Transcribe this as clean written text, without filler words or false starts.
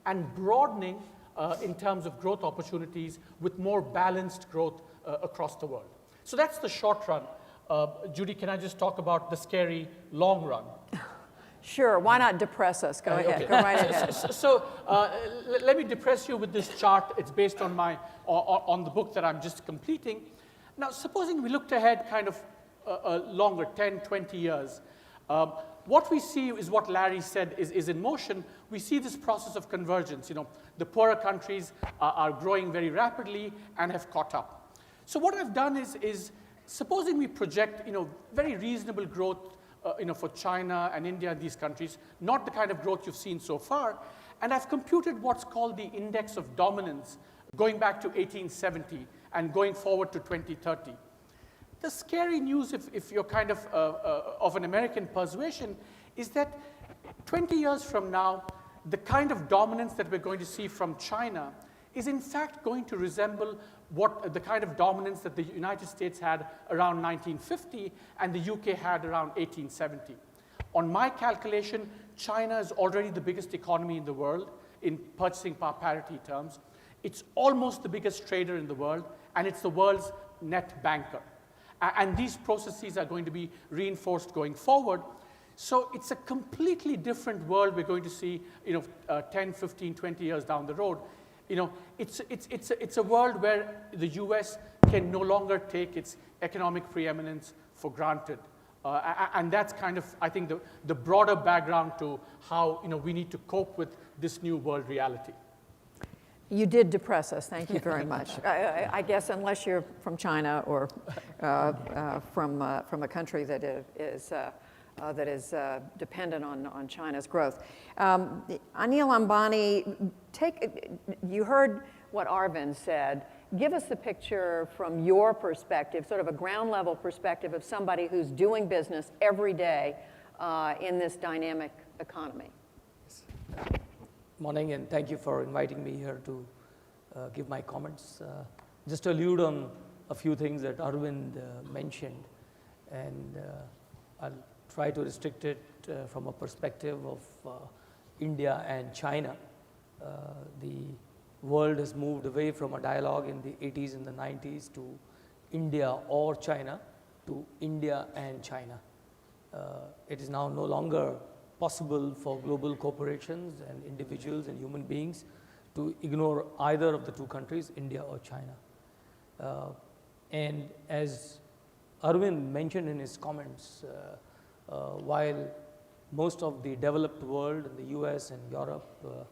and broadening in terms of growth opportunities with more balanced growth across the world. So that's the short run. Judy, can I just talk about the scary long run? Sure, why not depress us? Go ahead, Okay. go right ahead. So let me depress you with this chart. It's based on on the book that I'm just completing. Now, supposing we looked ahead kind of longer, 10, 20 years, what we see is what Larry said is in motion. We see this process of convergence. You know, the poorer countries are growing very rapidly and have caught up. So what I've done is supposing we project, very reasonable growth, for China and India and these countries, not the kind of growth you've seen so far, and I've computed what's called the index of dominance going back to 1870 and going forward to 2030. The scary news, if you're kind of an American persuasion, is that 20 years from now, the kind of dominance that we're going to see from China is in fact going to resemble the kind of dominance that the United States had around 1950 and the UK had around 1870. On my calculation, China is already the biggest economy in the world in purchasing power parity terms. It's almost the biggest trader in the world, and it's the world's net banker. And these processes are going to be reinforced going forward. So it's a completely different world we're going to see 10, 15, 20 years down the road. It's a world where the US can no longer take its economic preeminence for granted. And that's kind of, I think, the broader background to how we need to cope with this new world reality. You did depress us. Thank you very much. I guess unless you're from China or from a country that is dependent on China's growth. Anil Ambani, you heard what Arvind said. Give us the picture from your perspective, sort of a ground level perspective of somebody who's doing business every day in this dynamic economy. Morning, and thank you for inviting me here to give my comments. Just to allude on a few things that Arvind mentioned, and I'll try to restrict it from a perspective of India and China. The world has moved away from a dialogue in the 80s and the 90s to India or China to India and China. It is now no longer possible for global corporations and individuals and human beings to ignore either of the two countries, India or China. And as Arvind mentioned in his comments, while most of the developed world in the US and Europe